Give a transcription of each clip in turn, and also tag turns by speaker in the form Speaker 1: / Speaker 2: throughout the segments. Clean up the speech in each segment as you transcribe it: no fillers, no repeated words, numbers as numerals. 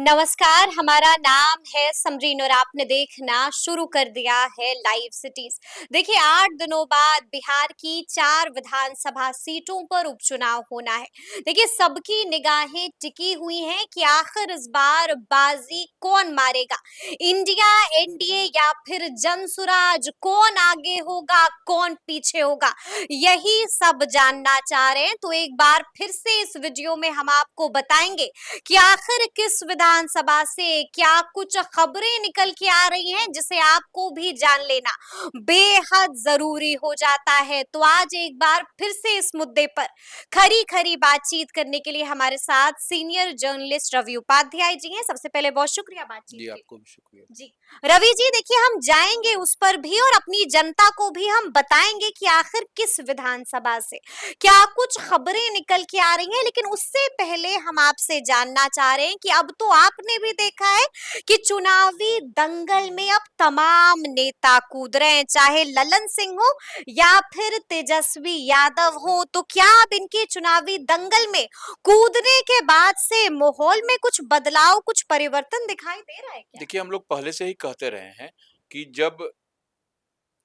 Speaker 1: नमस्कार, हमारा नाम है समरीन और आपने देखना शुरू कर दिया है लाइव सिटीज। देखिए 8 दिनों बाद बिहार की 4 विधानसभा सीटों पर उपचुनाव होना है। देखिए सबकी निगाहें टिकी हुई हैं कि आखिर इस बार बाजी कौन मारेगा, इंडिया, एनडीए या फिर जनसुराज, कौन आगे होगा कौन पीछे होगा, यही सब जानना चाह रहे हैं। तो एक बार फिर से इस वीडियो में हम आपको बताएंगे कि आखिर किस विधानसभा से क्या कुछ खबरें निकल के आ रही हैं जिसे आपको भी जान लेना बेहद जरूरी हो जाता है। तो आज एक बार फिर से इस मुद्दे पर खरी खरी बातचीत करने के लिए हमारे साथ सीनियर जर्नलिस्ट रवि उपाध्याय जी हैं। सबसे पहले बहुत शुक्रिया बातचीत
Speaker 2: जी,
Speaker 1: के
Speaker 2: आपको भी शुक्रिया।
Speaker 1: जी। रवि जी, देखिए हम जाएंगे उस पर भी और अपनी जनता को भी हम बताएंगे कि आखिर किस विधानसभा से क्या कुछ खबरें निकल के आ रही हैं, लेकिन उससे पहले हम आपसे जानना चाह रहे हैं कि अब तो आपने भी देखा है कि चुनावी दंगल में अब तमाम नेता कूद रहे हैं, चाहे ललन सिंह हो या फिर तेजस्वी यादव हो। तो क्या अब इनके चुनावी दंगल में कूदने के बाद से माहौल में कुछ बदलाव, कुछ परिवर्तन दिखाई दे रहा है क्या?
Speaker 2: देखिए, हम लोग पहले से ही कहते रहे हैं कि जब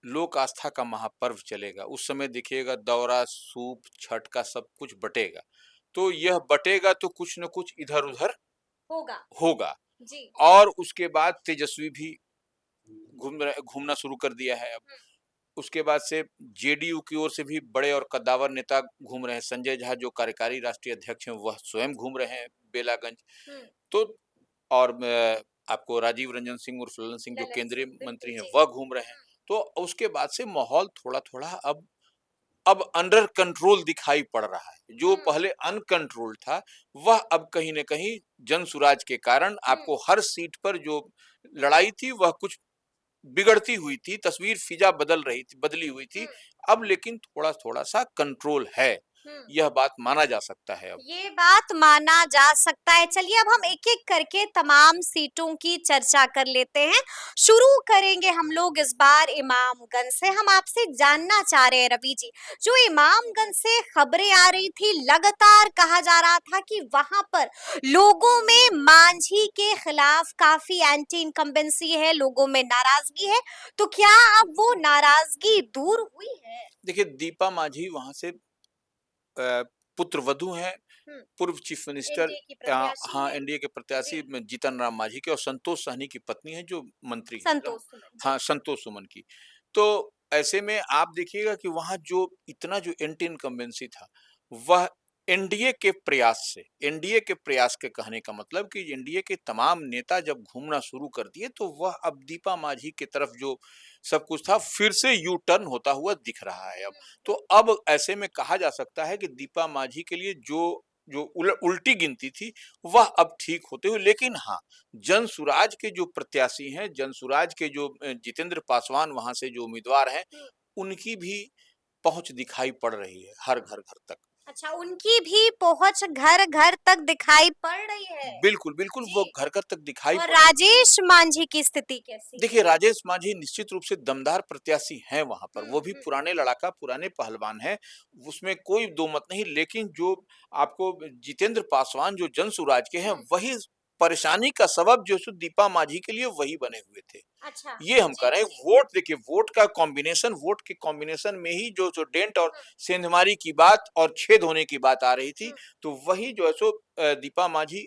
Speaker 2: लोक आस्था का महापर्व चलेगा, उस समय देखिएगा दौरा, सूप, छठ का सब कुछ बटेगा। तो यह बटेगा तो कुछ न कुछ इधर-उधर
Speaker 1: होगा।
Speaker 2: होगा
Speaker 1: जी।
Speaker 2: और उसके बाद तेजस्वी भी घूमना शुरू कर दिया है अब। उसके बाद से जेडीयू की ओर से भी बड़े और कद्दावर नेता घूम रहे हैं। संजय झा जो कार्यकारी राष्ट्रीय अध्यक्ष हैं, वह स्वयं घूम रहे हैं बेलागंज। तो और आपको राजीव रंजन सिंह उर्फ ललन सिंह जो
Speaker 1: ललन
Speaker 2: केंद्रीय
Speaker 1: सिंह, बिल्कुल
Speaker 2: मंत्री हैं
Speaker 1: जी।
Speaker 2: वह घूम रहे हैं। तो उसके बाद से माहौल थोड़ा-थोड़ा अब अंडर कंट्रोल दिखाई पड़ रहा है। जो पहले अनकंट्रोल था वह अब कहीं न कहीं जनसुराज के कारण आपको हर सीट पर जो लड़ाई थी वह कुछ बिगड़ती हुई थी, तस्वीर फिजा बदली हुई थी। अब लेकिन थोड़ा-थोड़ा सा कंट्रोल है। यह बात माना जा सकता है अब।
Speaker 1: ये बात माना जा सकता है। चलिए अब हम एक-एक करके तमाम सीटों की चर्चा कर लेते हैं। शुरू करेंगे हम लोग इस बार इमामगंज से। हम आपसे जानना चाह रहे हैं रवि जी, जो इमामगंज से खबरें आ रही थी, लगातार कहा जा रहा था कि वहां पर लोगों में मांझी के खिलाफ काफी एंटी इनकम्बेंसी है, लोगों में नाराजगी है। तो क्या अब वो नाराजगी दूर हुई है?
Speaker 2: देखिए, दीपा मांझी वहाँ से पुत्रवधू हैं,
Speaker 1: हम्म।
Speaker 2: पूर्व चीफ मिनिस्टर
Speaker 1: एनडीए की प्रत्याशी
Speaker 2: हाँ,
Speaker 1: हैं।
Speaker 2: एनडीए के
Speaker 1: जी।
Speaker 2: प्रत्याशी में जीतन राम मांझी के और संतोष सहनी की पत्नी हैं जो मंत्री हैं
Speaker 1: संतोष सुमन जी।
Speaker 2: हाँ, संतोष सुमन की। तो ऐसे में आप देखिएगा कि वहाँ जो इतना जो एंटी इनकम्बेंसी था, वह एनडीए के प्रयास के कहने का मतलब कि एनडीए के तमाम नेता जब घूमना शुरू कर दिए, तो वह अब दीपा मांझी की तरफ जो सब कुछ था, फिर से यू टर्न होता हुआ दिख रहा है अब। तो अब ऐसे में कहा जा सकता है कि दीपा मांझी के लिए जो जो उल्टी गिनती थी वह अब ठीक होते हुए, लेकिन हाँ, जनसुराज के जो प्रत्याशी हैं, जनसुराज के जो जितेंद्र पासवान वहां से जो उम्मीदवार हैं, उनकी भी पहुंच दिखाई पड़ रही है हर घर-घर तक।
Speaker 1: अच्छा, उनकी भी पहुंच घर घर तक दिखाई पड़ रही है।
Speaker 2: बिल्कुल, बिल्कुल वो
Speaker 1: जी।
Speaker 2: घर-घर तक दिखाई
Speaker 1: और
Speaker 2: पड़ रही है।
Speaker 1: राजेश मांझी की स्थिति कैसी है?
Speaker 2: देखिए, राजेश मांझी निश्चित रूप से दमदार प्रत्याशी हैं वहाँ पर। वो भी
Speaker 1: हम्म।
Speaker 2: पुराने लड़ाका, पुराने पहलवान हैं, उसमें कोई दो मत नहीं। लेकिन जो आपको जितेंद्र पासवान जो जनसुराज के हैं, वही परेशानी का सबब जो सो दीपा मांझी के लिए वही बने हुए थे।
Speaker 1: अच्छा।
Speaker 2: ये हम कह
Speaker 1: जी
Speaker 2: रहे हैं।
Speaker 1: जी।
Speaker 2: वोट देखिए, वोट के कॉम्बिनेशन में ही जो डेंट और सेंधमारी की बात और छेद होने की बात आ रही थी, तो वही जो है सो दीपा मांझी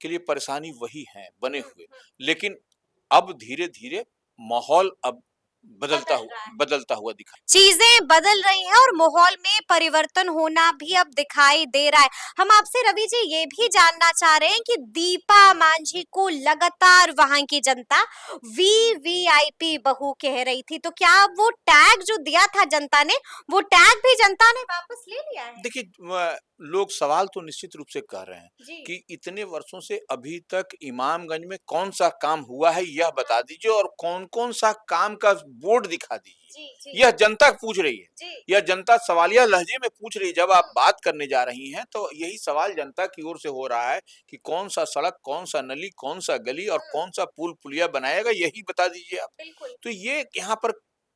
Speaker 2: के लिए परेशानी वही है बने हुए। लेकिन अब धीरे-धीरे माहौल अब
Speaker 1: बदल रहा है।
Speaker 2: बदलता हुआ दिखाई।
Speaker 1: चीजें बदल रही हैं और माहौल में परिवर्तन होना भी अब दिखाई दे रहा है। हम आपसे रवि जी ये भी जानना चाह रहे हैं कि दीपा मांझी को लगातार वहां की जनता वीवीआईपी बहू कह रही थी, तो क्या अब वो टैग जो दिया था जनता ने, वो टैग भी जनता ने वापस ले लिया है?
Speaker 2: देखिए, लोग सवाल तो निश्चित रूप से कर रहे हैं
Speaker 1: जी।
Speaker 2: कि इतने वर्षों से अभी तक इमामगंज में कौन-सा काम हुआ है यह बता दीजिए और कौन-कौन सा काम का बोर्ड दिखा दीजिए।
Speaker 1: जी जी।
Speaker 2: यह जनता पूछ रही है।
Speaker 1: जी।
Speaker 2: यह जनता सवालिया लहजे में पूछ रही है। जब आप बात करने जा रही हैं, तो यही सवाल जनता की ओर से हो रहा है कि कौन-सा सड़क, कौन-सा नली, कौन-सा गली और कौन-सा पुल-पुलिया बनाएगा, यही बता दीजिए आप।
Speaker 1: बिल्कुल।
Speaker 2: तो ये यहाँ पर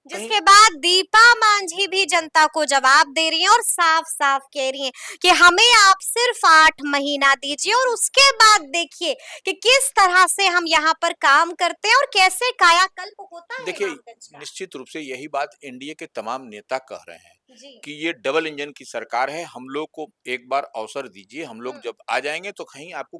Speaker 2: कहीं
Speaker 1: जिसके बाद दीपा मांझी भी जनता को जवाब दे रही हैं और साफ साफ कह रही हैं कि हमें आप सिर्फ 8 महीना दीजिए और उसके बाद देखिए कि किस तरह से हम यहाँ पर काम करते हैं और कैसे कायाकल्प होता है
Speaker 2: देखिए,
Speaker 1: इमामगंज का।
Speaker 2: निश्चित रूप से यही बात एनडीए के तमाम नेता कह रहे हैं
Speaker 1: जी।
Speaker 2: कि ये डबल इंजन की सरकार है, हम लोग को एक बार अवसर दीजिए, हम लोग
Speaker 1: हम्म।
Speaker 2: जब आ जाएंगे तो कहीं आपको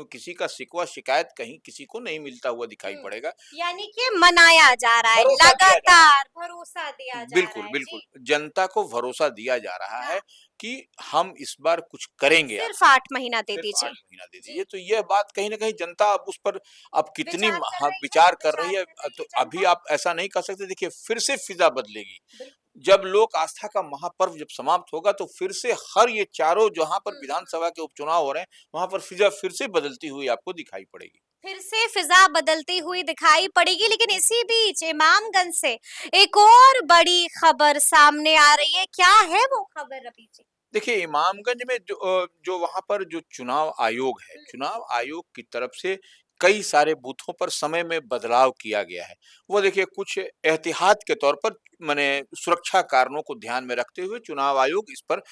Speaker 2: किसी का शिकवा शिकायत कहीं किसी को नहीं मिलता हुआ दिखाई
Speaker 1: हम्म।
Speaker 2: पड़ेगा।
Speaker 1: यानी कि मनाया जा रहा है,
Speaker 2: भरोसा दिया जा रहा है।
Speaker 1: लगातार भरोसा दिया जा रहा
Speaker 2: बिल्कुल,
Speaker 1: है।
Speaker 2: बिल्कुल।
Speaker 1: जी।
Speaker 2: जनता को भरोसा दिया जा रहा
Speaker 1: हाँ।
Speaker 2: है कि हम इस बार कुछ करेंगे
Speaker 1: सिर्फ
Speaker 2: आपके लिए,
Speaker 1: 8 महीना दे
Speaker 2: सिर्फ 8
Speaker 1: दीजिए।
Speaker 2: महीना दे
Speaker 1: जी।
Speaker 2: दीजिए। तो यह बात कहीं न कहीं जनता अब उस पर अब कितनी
Speaker 1: विचार कर
Speaker 2: हाँ,
Speaker 1: रही है,
Speaker 2: विचार कर रही
Speaker 1: विचार
Speaker 2: है।
Speaker 1: कर रही
Speaker 2: तो
Speaker 1: है
Speaker 2: अभी
Speaker 1: जनता।
Speaker 2: आप ऐसा नहीं कर सकते। देखिए, फिर से फ़िज़ा बदलेगी।
Speaker 1: बिल्कुल।
Speaker 2: जब लोक आस्था का महापर्व जब समाप्त होगा तो फिर से हर ये चारों जहाँ पर विधानसभा के उपचुनाव हो रहे हैं, वहाँ पर फ़िज़ा फिर से बदलती हुई आपको दिखाई पड़ेगी।
Speaker 1: फिर से फिजा बदलती हुई दिखाई पड़ेगी, लेकिन इसी बीच इमामगंज से एक और बड़ी खबर सामने आ रही है। क्या है वो खबर रवि जी?
Speaker 2: देखिए, इमामगंज में जो वहाँ पर जो चुनाव आयोग है,
Speaker 1: हम्म।
Speaker 2: चुनाव आयोग की तरफ से कई सारे बूथों पर समय में बदलाव किया गया है। वो देखिए कुछ एहतियात के तौर पर माने सुरक्षा कारणों को ध्यान में रखते हुए चुनाव आयोग इस पर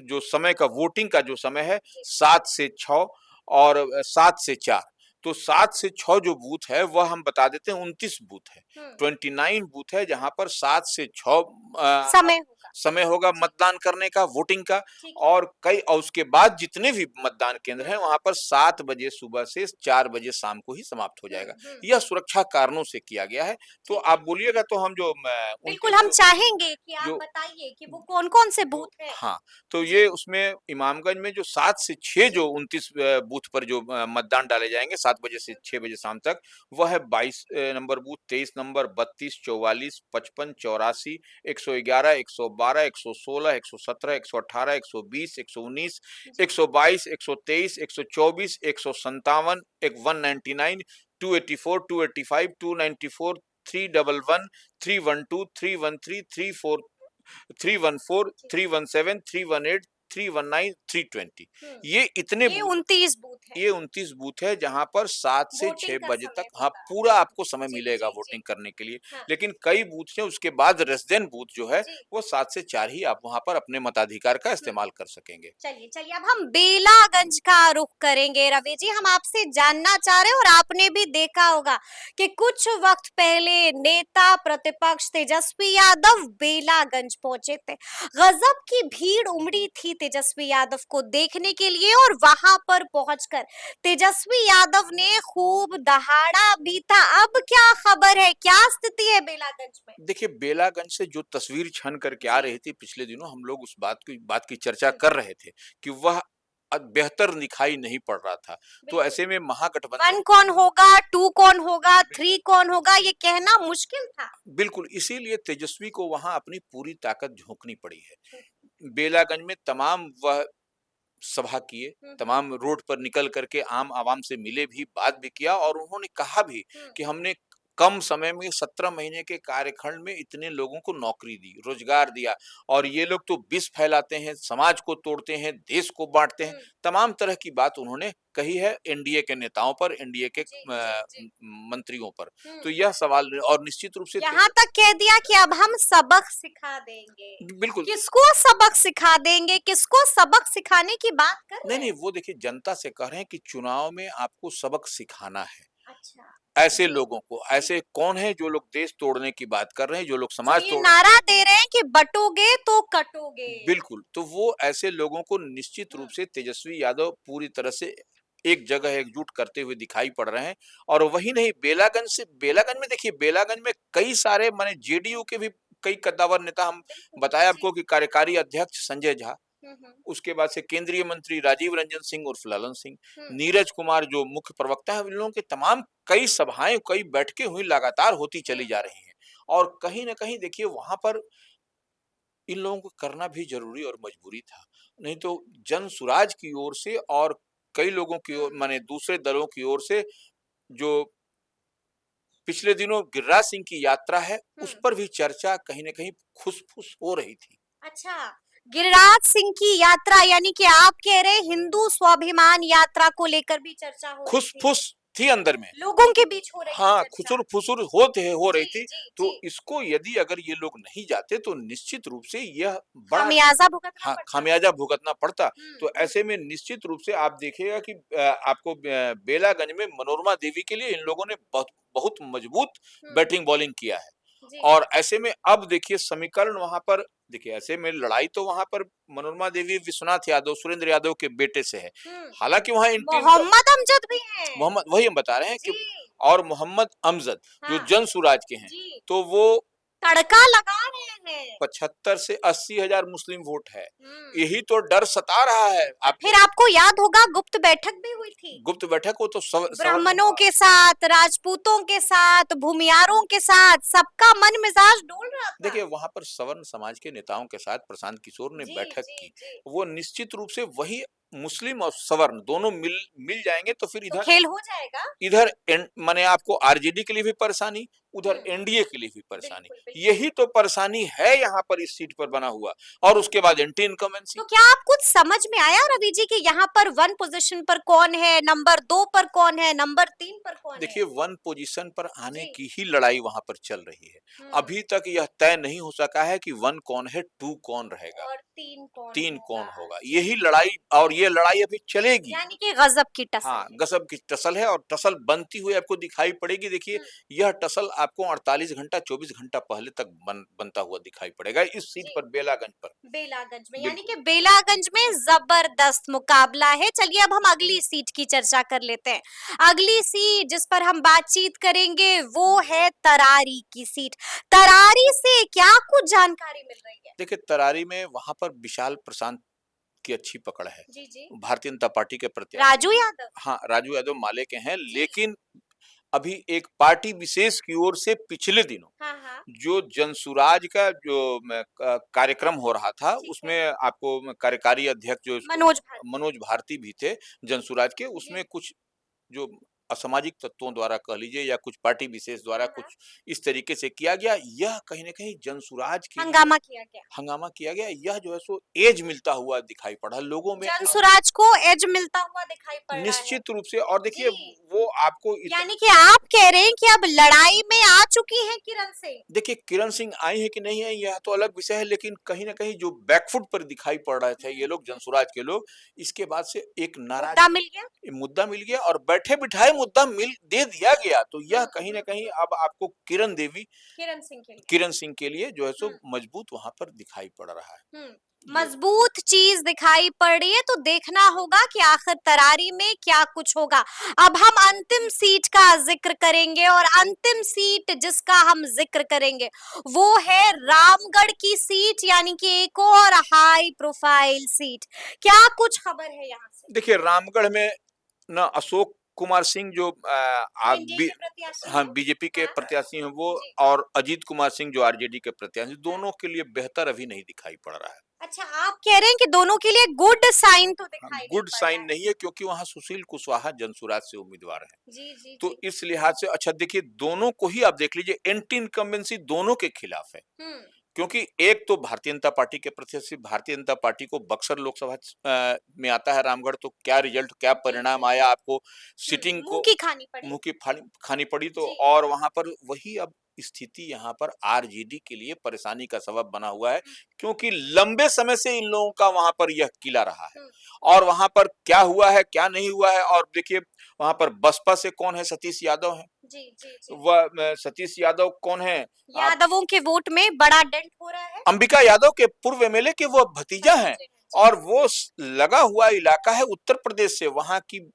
Speaker 2: जो समय का वोटिंग का जो समय है
Speaker 1: जी।
Speaker 2: 7 से 6 और 7 से 4। तो 7 से 6 जो बूथ है वह हम बता देते हैं 29 बूथ है।
Speaker 1: हम्म।
Speaker 2: 29 बूथ है जहाँ पर 7 से 6
Speaker 1: समय होगा।
Speaker 2: समय होगा
Speaker 1: जी।
Speaker 2: मतदान करने का, वोटिंग का।
Speaker 1: ठीक है।
Speaker 2: और उसके बाद जितने भी मतदान केंद्र हैं वहाँ पर 7 बजे सुबह से 4 बजे शाम को ही समाप्त हो जाएगा। यह सुरक्षा कारणों से किया गया है। तो
Speaker 1: ठीक है।
Speaker 2: आप बोलिएगा तो हम जो
Speaker 1: बिल्कुल
Speaker 2: 29
Speaker 1: हम चाहेंगे कि आप
Speaker 2: जो
Speaker 1: बताइए कि वो कौन-कौन से
Speaker 2: तो
Speaker 1: बूथ हैं?
Speaker 2: हाँ, तो
Speaker 1: जी।
Speaker 2: ये उसमें इमामगंज में जो 7 से 6 जो 29 बूथ पर जो मतदान डाले जाएँगे 7 बजे से 6 बजे शाम तक, वह है 22 नंबर बूथ, 23 नंबर, 32, 44, 55, 84, 111, 112, 116, 117, 118, 120, 119, 122, 123, 124, 157, एक 199, 284, 285, 294, 311, 312, 313, 34 314, 317, 318, 319, 320।
Speaker 1: हुँ।
Speaker 2: ये इतने
Speaker 1: ये
Speaker 2: बूथ
Speaker 1: 29 बूथ हैं।
Speaker 2: ये 29 बूथ है जहाँ पर 7 से 6
Speaker 1: वोटिंग का
Speaker 2: बजे तक
Speaker 1: समय
Speaker 2: हाँ,
Speaker 1: होगा।
Speaker 2: पूरा आपको समय
Speaker 1: जी,
Speaker 2: मिलेगा
Speaker 1: जी, जी।
Speaker 2: वोटिंग करने के लिए।
Speaker 1: हाँ।
Speaker 2: लेकिन कई बूथ हैं उसके बाद रेज़िडेंट बूथ जो है
Speaker 1: जी।
Speaker 2: वो 7 से 4 ही आप वहाँ पर अपने मताधिकार का
Speaker 1: हुँ।
Speaker 2: इस्तेमाल कर सकेंगे।
Speaker 1: चलिए, चलिए अब हम बेलागंज का रुख करेंगे रवि जी। हम आपसे जानना चाह रहे हैं और आपने भी देखा होगा कि कुछ वक्त पहले नेता प्रतिपक्ष तेजस्वी यादव बेलागंज पहुंचे थे। गजब की भीड़ उमड़ी थी तेजस्वी यादव को देखने के लिए और वहां पर पहुंचकर तेजस्वी यादव ने खूब दहाड़ा भी था। अब क्या खबर है, क्या स्थिति है बेलागंज में?
Speaker 2: देखिए, बेलागंज से जो तस्वीर छन करके आ
Speaker 1: जी।
Speaker 2: रही थी पिछले दिनों हम लोग उस बात की चर्चा
Speaker 1: हुँ।
Speaker 2: कर रहे थे कि वह बेहतर दिखाई नहीं पड़ रहा था। तो
Speaker 1: बिल्कुल।
Speaker 2: ऐसे में
Speaker 1: 1
Speaker 2: महागठबंधन
Speaker 1: कौन होगा, 2 कौन होगा, 3 कौन होगा, ये कहना मुश्किल था।
Speaker 2: बिल्कुल, इसीलिए तेजस्वी को वहाँ अपनी पूरी ताकत झोंकनी पड़ी है। बेलागंज में तमाम वह सभा किए,
Speaker 1: हुँ, हुँ,
Speaker 2: तमाम रोड पर निकल कर के आम आवाम से मिले भी, बात भी किया और उन्होंने कहा भी
Speaker 1: हुँ।
Speaker 2: कि हमने कम समय में 17 महीने के कार्यकाल में इतने लोगों को नौकरी दी, रोजगार दिया और ये लोग तो विष फैलाते हैं, समाज को तोड़ते हैं, देश को बाँटते हैं।
Speaker 1: हुँ।
Speaker 2: तमाम तरह की बात उन्होंने कही है एनडीए के नेताओं पर, एनडीए के
Speaker 1: जी, जी, जी।
Speaker 2: मंत्रियों पर।
Speaker 1: हुँ।
Speaker 2: तो यह सवाल और निश्चित रूप से
Speaker 1: यहाँ तक कह दिया कि अब हम सबक सिखा देंगे।
Speaker 2: बिल्कुल।
Speaker 1: किसको सबक सिखा देंगे, किसको सबक सिखाने की बात कर
Speaker 2: नहीं,
Speaker 1: रहे
Speaker 2: नहीं,
Speaker 1: हैं?
Speaker 2: वो देखिए जनता से कह रहे हैं कि चुनाव में आपको सबक सिखाना है।
Speaker 1: अच्छा।
Speaker 2: ऐसे
Speaker 1: जी,
Speaker 2: लोगों को,
Speaker 1: जी।
Speaker 2: ऐसे कौन है जो लोग देश तोड़ने की बात कर रहे हैं, जो लोग
Speaker 1: जो
Speaker 2: समाज
Speaker 1: ये
Speaker 2: तोड़
Speaker 1: नारा दे रहे हैं कि बटोगे तो कटोगे।
Speaker 2: बिल्कुल, तो वो ऐसे लोगों को निश्चित
Speaker 1: हुँ।
Speaker 2: रूप से तेजस्वी यादव पूरी तरह से एक जगह एकजुट करते हुए दिखाई पड़ रहे हैं और वही नहीं बेलागंज में देखिए बेलागंज में कई सारे माने जेडीयू के भी कई कद्दावर नेता हम
Speaker 1: बिल्कुल,
Speaker 2: बताया
Speaker 1: जी।
Speaker 2: आपको कि कार्यकारी अध्यक्ष संजय झा,
Speaker 1: हुँ, हुँ।
Speaker 2: उसके बाद से केंद्रीय मंत्री राजीव रंजन सिंह उर्फ ललन सिंह,
Speaker 1: हुँ।
Speaker 2: नीरज कुमार जो मुख्य प्रवक्ता है, इन लोगों के तमाम कई सभाएं, कई बैठकें हुई लगातार होती
Speaker 1: हुँ।
Speaker 2: चली जा रही हैं और कहीं न कहीं देखिए वहाँ पर इन लोगों को करना भी ज़रूरी और मजबूरी था। नहीं तो जन सुराज की ओर से और कई लोगों की ओर
Speaker 1: हुँ।
Speaker 2: माने दूसरे दलों की ओर से जो पिछले दिनों गिरिराज सिंह की यात्रा है,
Speaker 1: हुँ।
Speaker 2: उस पर भी चर्चा कहीं न कहीं खुस-फुस हो रही थी।
Speaker 1: अच्छा, गिरिराज सिंह की यात्रा यानी कि आप कह रहे हैं हिंदू स्वाभिमान यात्रा को लेकर भी चर्चा हो रही थी।
Speaker 2: खुस-फुस थी अंदर में,
Speaker 1: लोगों के बीच हो रही थी
Speaker 2: हाँ,
Speaker 1: चर्चा।
Speaker 2: खुसुर-फुसुर हो रही
Speaker 1: जी,
Speaker 2: थी,
Speaker 1: जी,
Speaker 2: तो
Speaker 1: जी।
Speaker 2: इसको यदि अगर ये लोग नहीं जाते तो निश्चित रूप से यह बड़ा
Speaker 1: खामियाजा भुगतना
Speaker 2: हाँ,
Speaker 1: पड़ता।
Speaker 2: खामियाजा भुगतना पड़ता। तो
Speaker 1: हुँ।
Speaker 2: ऐसे में निश्चित रूप से आप देखिएगा कि आपको बेलागंज में मनोरमा देवी के लिए इन लोगों ने बहुत बहुत मजबूत
Speaker 1: हुँ।
Speaker 2: बैटिंग बॉलिंग किया है।
Speaker 1: जी।
Speaker 2: और ऐसे में अब देखिए समीकरण वहां पर, देखिए ऐसे में लड़ाई तो वहां पर मनोरमा देवी विश्वनाथ यादव, सुरेंद्र यादव के बेटे से है।
Speaker 1: हुँ।
Speaker 2: हालांकि वहां इंटीन
Speaker 1: मोहम्मद अमजद भी हैं।
Speaker 2: मोहम्मद, वही हम बता रहे हैं कि,
Speaker 1: जी।
Speaker 2: और मोहम्मद अमजद जो
Speaker 1: हाँ।
Speaker 2: जन सुराज के हैं,
Speaker 1: जी।
Speaker 2: तो वो
Speaker 1: तड़का लगा रहे हैं।
Speaker 2: 75 से 80,000 मुस्लिम वोट है।
Speaker 1: हुँ।
Speaker 2: यही तो डर सता रहा है
Speaker 1: और
Speaker 2: आपको।
Speaker 1: फिर आपको याद होगा गुप्त बैठक भी हुई थी।
Speaker 2: गुप्त बैठक हो तो
Speaker 1: ब्राह्मणों के साथ, राजपूतों के साथ, भूमियारों के साथ, सबका मन मिजाज डोल रहा था।
Speaker 2: देखिए वहां पर सवर्ण समाज के नेताओं के साथ प्रशांत किशोर ने
Speaker 1: जी,
Speaker 2: बैठक
Speaker 1: जी,
Speaker 2: की।
Speaker 1: जी।
Speaker 2: वो निश्चित रूप से वही मुस्लिम और सवर्ण दोनों मिल मिल जाएंगे तो फिर
Speaker 1: तो
Speaker 2: इधर
Speaker 1: खेल हो जाएगा।
Speaker 2: इधर माने आपको आरजेडी के लिए भी परेशानी, उधर
Speaker 1: हुँ।
Speaker 2: एनडीए के लिए भी परेशानी।
Speaker 1: बिल्कुल, बिल्कुल।
Speaker 2: यही तो परेशानी है यहाँ पर इस सीट पर बना हुआ। और उसके बाद एंटी इनकमेंसी।
Speaker 1: तो क्या आप कुछ समझ में आया रवि जी कि यहाँ पर 1 पोजीशन पर कौन है, नंबर 2 पर कौन है, नंबर 3 पर कौन है?
Speaker 2: देखिए 1 पोजीशन पर आने
Speaker 1: जी।
Speaker 2: की ही लड़ाई वहां पर चल रही है।
Speaker 1: हुँ।
Speaker 2: अभी तक यह तय नहीं हो सका है कि 1 कौन है, 2 कौन रहेगा,
Speaker 1: और 3 कौन
Speaker 2: 3 कौन
Speaker 1: होगा?
Speaker 2: होगा।
Speaker 1: जी।
Speaker 2: यही लड़ाई, और ये लड़ाई अभी चलेगी।
Speaker 1: यानी कि गजब की टसल
Speaker 2: हाँ,
Speaker 1: है।
Speaker 2: गजब की टसल है और टसल बनती हुई आपको दिखाई पड़ेगी। देखिए
Speaker 1: हुँ।
Speaker 2: यह टसल आपको 48 घंटा 24 घंटा पहले तक बनता हुआ दिखाई पड़ेगा इस सीट
Speaker 1: जी।
Speaker 2: पर, बेलागंज पर।
Speaker 1: बेलागंज में, यानी
Speaker 2: बिल्कुल।
Speaker 1: कि बेलागंज में जबरदस्त मुकाबला है। चलिए अब हम अगली सीट की चर्चा कर लेते हैं। अगली सीट जिस पर हम बातचीत करेंगे वो है तरारी की सीट। तरारी से क्या कुछ जानकारी मिल रही है?
Speaker 2: देखिए तरारी में वहां पर विशाल प्रशांत की अच्छी पकड़ है,
Speaker 1: जी, जी।
Speaker 2: भारतीय जनता पार्टी के प्रत्याशी
Speaker 1: राजू
Speaker 2: हैं।
Speaker 1: यादव।
Speaker 2: हाँ, राजू यादव माले के हैं,
Speaker 1: जी।
Speaker 2: लेकिन अभी एक पार्टी विशेष की ओर से पिछले दिनों
Speaker 1: हाँ, हाँ।
Speaker 2: जो जनसुराज का जो कार्यक्रम हो रहा था,
Speaker 1: ठीक है।
Speaker 2: उसमें आपको कार्यकारी अध्यक्ष जो इसको
Speaker 1: मनोज भारती।
Speaker 2: मनोज भारती भी थे जनसुराज के,
Speaker 1: जी।
Speaker 2: उसमें कुछ जो असामाजिक तत्वों द्वारा कह लीजिए या कुछ पार्टी विशेष द्वारा
Speaker 1: हाँ, हाँ।
Speaker 2: कुछ इस तरीके से किया गया। यह कहीं न कहीं जनसुराज के लिए
Speaker 1: हंगामा किया गया।
Speaker 2: हंगामा किया गया। यह जो है सो एज मिलता हुआ दिखाई पड़ा लोगों में।
Speaker 1: जनसुराज को एज मिलता हुआ दिखाई पड़ रहा है।
Speaker 2: निश्चित रूप से, और देखिए
Speaker 1: जी।
Speaker 2: वो आपको
Speaker 1: यानी कि आप कह रहे हैं कि अब लड़ाई में आ चुकी हैं किरण सिंह।
Speaker 2: देखिए किरण सिंह आई है कि नहीं आई यह तो अलग विषय है, लेकिन कहीं न कहीं जो बैकफुट पर दिखाई पड़ रहे थे ये लोग जनसुराज के लोग, इसके बाद से एक नाराज
Speaker 1: मुद्दा मिल गया।
Speaker 2: मुद्दा मिल गया और बैठे-बिठाए मुद्दा मिल दे दिया गया। तो यह
Speaker 1: हुँ,
Speaker 2: कहीं न
Speaker 1: हुँ।
Speaker 2: कहीं अब आपको
Speaker 1: किरण सिंह के लिए।
Speaker 2: किरण सिंह के लिए जो है सो
Speaker 1: हुँ।
Speaker 2: मजबूत वहाँ पर दिखाई पड़ रहा है।
Speaker 1: हुँ।
Speaker 2: ये
Speaker 1: मजबूत चीज दिखाई पड़ रही है तो देखना होगा कि आखिर तरारी में क्या कुछ होगा। अब हम अंतिम सीट का जिक्र करेंगे और अंतिम सीट जिसका हम जिक्र करेंगे वो है रामगढ़ की सीट, यानी कि एक और हाई प्रोफाइल सीट। क्या कुछ खबर है यहाँ से?
Speaker 2: देखिए रामगढ़ में ना अशोक कुमार सिंह जो आप
Speaker 1: एनडीए
Speaker 2: बी
Speaker 1: के प्रत्याशी
Speaker 2: हाँ,
Speaker 1: हैं।
Speaker 2: बीजेपी के
Speaker 1: हाँ।
Speaker 2: प्रत्याशी हैं वो,
Speaker 1: जी।
Speaker 2: और अजीत कुमार सिंह जो आरजेडी के प्रत्याशी,
Speaker 1: हाँ।
Speaker 2: दोनों के लिए बेहतर अभी नहीं दिखाई पड़ रहा है।
Speaker 1: अच्छा, आप कह रहे हैं कि दोनों के लिए गुड साइन तो
Speaker 2: हाँ,
Speaker 1: दिखाई नहीं
Speaker 2: गुड
Speaker 1: पड़ रहा
Speaker 2: साइन
Speaker 1: है।
Speaker 2: नहीं है क्योंकि वहाँ सुशील कुशवाहा जनसुराज से उम्मीदवार हैं।
Speaker 1: जी, जी,
Speaker 2: तो
Speaker 1: जी।
Speaker 2: इस लिहाज से अच्छा देखिए दोनों को ही आप देख लीजिए, एंटी इनकम्बेंसी दोनों के खिलाफ है।
Speaker 1: हुँ।
Speaker 2: क्योंकि एक तो भारतीय जनता पार्टी के प्रत्याशी, भारतीय जनता पार्टी को बक्सर लोकसभा में आता है रामगढ़, तो क्या रिजल्ट, क्या
Speaker 1: जी,
Speaker 2: परिणाम
Speaker 1: जी।
Speaker 2: आया आपको
Speaker 1: हुँ,
Speaker 2: सिटिंग
Speaker 1: मुँह
Speaker 2: को
Speaker 1: की खानी पड़ी।
Speaker 2: मुंह की खानी पड़ी। तो
Speaker 1: जी।
Speaker 2: और वहां पर वही अब स्थिति यहाँ पर आरजेडी के लिए परेशानी का सबब बना हुआ है,
Speaker 1: हुँ,
Speaker 2: क्योंकि लंबे समय से इन लोगों का वहां पर यह किला रहा है।
Speaker 1: हुँ।
Speaker 2: और वहां पर क्या हुआ है क्या नहीं हुआ है, और देखिए वहां पर बसपा से कौन है, सतीश यादव है।
Speaker 1: जी, जी, जी।
Speaker 2: वह सतीश यादव कौन है, आप
Speaker 1: यादवों के वोट में बड़ा डेंट हो रहा है।
Speaker 2: अंबिका यादव के पूर्व एमएलए के वो भतीजा हैं।
Speaker 1: भतीजे हैं। जी।
Speaker 2: और वो लगा हुआ इलाका है उत्तर प्रदेश से, वहां की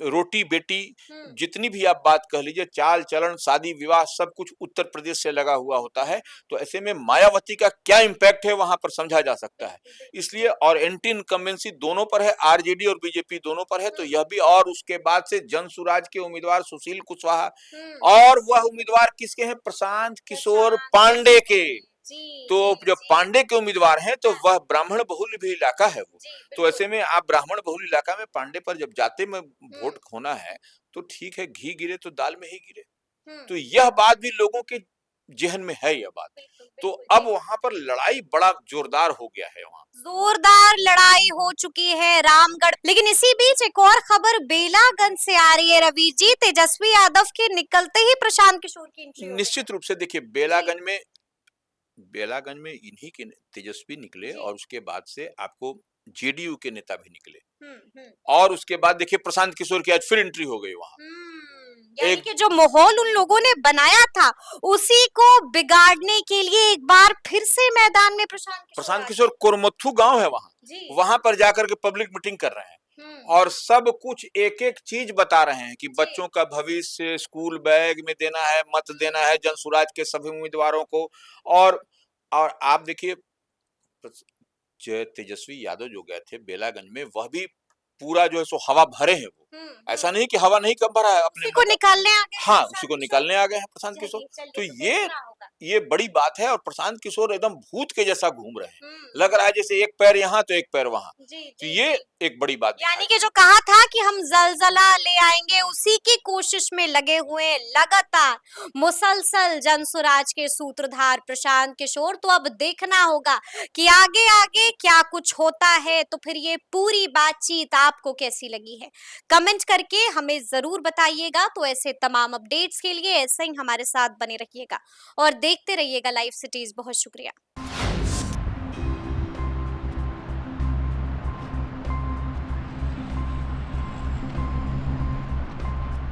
Speaker 2: रोटी बेटी
Speaker 1: हुँ,
Speaker 2: जितनी भी आप बात कह लीजिए, चाल चलन शादी विवाह सब कुछ उत्तर प्रदेश से लगा हुआ होता
Speaker 1: हुँ,
Speaker 2: है।
Speaker 1: हुँ।
Speaker 2: तो ऐसे में मायावती का क्या इम्पैक्ट है वहां पर समझा जा सकता है।
Speaker 1: बिल्कुल, बिल्कुल।
Speaker 2: इसलिए और एंटी इनकम्बेंसी दोनों पर है, आरजेडी और बीजेपी दोनों पर है, तो
Speaker 1: हुँ,
Speaker 2: यह भी। और उसके बाद से जनसुराज के उम्मीदवार सुशील कुशवाहा,
Speaker 1: हुँ।
Speaker 2: और वह उम्मीदवार किसके हैं, प्रशांत किशोर
Speaker 1: प्रशांत
Speaker 2: पांडे के।
Speaker 1: जी,
Speaker 2: तो
Speaker 1: जी,
Speaker 2: जब
Speaker 1: जी।
Speaker 2: पांडे के उम्मीदवार हैं तो
Speaker 1: हाँ।
Speaker 2: वह ब्राह्मण बहुल भी इलाका है वो।
Speaker 1: जी,
Speaker 2: तो
Speaker 1: बिल्कुल।
Speaker 2: ऐसे में आप ब्राह्मण बहुल इलाका में पांडे पर जब जाते में
Speaker 1: हुँ,
Speaker 2: वोट खोना है, तो ठीक है, घी गिरे तो दाल में ही गिरे।
Speaker 1: हुँ।
Speaker 2: तो यह बात भी लोगों के जेहन में है यह बात।
Speaker 1: बिल्कुल,
Speaker 2: तो
Speaker 1: बिल्कुल,
Speaker 2: अब
Speaker 1: जी।
Speaker 2: वहां पर लड़ाई बड़ा जोरदार हो गया है वहां।
Speaker 1: जोरदार लड़ाई हो चुकी है रामगढ़। लेकिन इसी बीच एक और खबर बेलागंज से आ रही है रवि जी। तेजस्वी यादव के निकलते ही प्रशांत किशोर की एंट्री हो गई है।
Speaker 2: निश्चित रूप से देखिए,
Speaker 1: जी,
Speaker 2: बेलागंज में इन्हीं के तेजस्वी निकले,
Speaker 1: जी।
Speaker 2: और उसके बाद से आपको जेडीयू के नेता भी निकले,
Speaker 1: हुँ।
Speaker 2: और उसके बाद देखिए प्रशांत किशोर की आज फिर एंट्री हो गई वहां।
Speaker 1: यानी
Speaker 2: एक
Speaker 1: कि जो माहौल उन लोगों ने बनाया था, उसी को बिगाड़ने के लिए एक बार फिर से मैदान में प्रशांत किशोर
Speaker 2: प्रशांत
Speaker 1: आ
Speaker 2: किशोर
Speaker 1: गए।
Speaker 2: कोरमत्थु गांव है वहां,
Speaker 1: जी।
Speaker 2: वहां पर जाकर के पब्लिक मीटिंग कर रहे हैं, और
Speaker 1: हुँ।
Speaker 2: सब कुछ एक एक चीज बता रहे हैं कि
Speaker 1: जी।
Speaker 2: बच्चों का भविष्य स्कूल बैग में देना है, मत देना है जनसुराज के सभी उम्मीदवारों को। और और आप देखिए, जो तेजस्वी यादव जो गए थे बेलागंज में, वह भी पूरा जो है सो हवा भरे हैं वो। ऐसा नहीं कि हवा नहीं कम भरा है अपने
Speaker 1: उसी को
Speaker 2: मतलब।
Speaker 1: निकालने आ गए हैं
Speaker 2: हाँ, उसी
Speaker 1: प्रशांत
Speaker 2: को
Speaker 1: किशोर।
Speaker 2: निकालने आ गए हैं प्रशांत किशोर।
Speaker 1: चलिए,
Speaker 2: तो
Speaker 1: चलिए तो देखना होगा।
Speaker 2: ये बड़ी बात है, और प्रशांत किशोर एकदम भूत के जैसा घूम रहे हैं। लग
Speaker 1: हुँ।
Speaker 2: रहा है जैसे एक पैर यहाँ तो एक पैर वहां।
Speaker 1: जी,
Speaker 2: तो
Speaker 1: जी,
Speaker 2: ये
Speaker 1: जी।
Speaker 2: एक बड़ी बात
Speaker 1: यानी
Speaker 2: दिखाई
Speaker 1: कि
Speaker 2: दी।
Speaker 1: जो कहा था कि हम ज़लज़ला ले आएँगे, उसी की कोशिश में लगे हुए हैं लगातार, मुसलसल जनसुराज के सूत्रधार प्रशांत किशोर। तो अब देखना होगा कि आगे-आगे क्या कुछ होता है, तो फिर ये पूरी बातचीत आपको कैसी लगी है? कमेंट करके हमें ज़रूर बताइएगा। तो ऐसे तमाम अपडेट्स के लिए ऐसे ही हमारे साथ बने रहिएगा और देखते रहिएगा लाइव सिटीज़। बहुत शुक्रिया।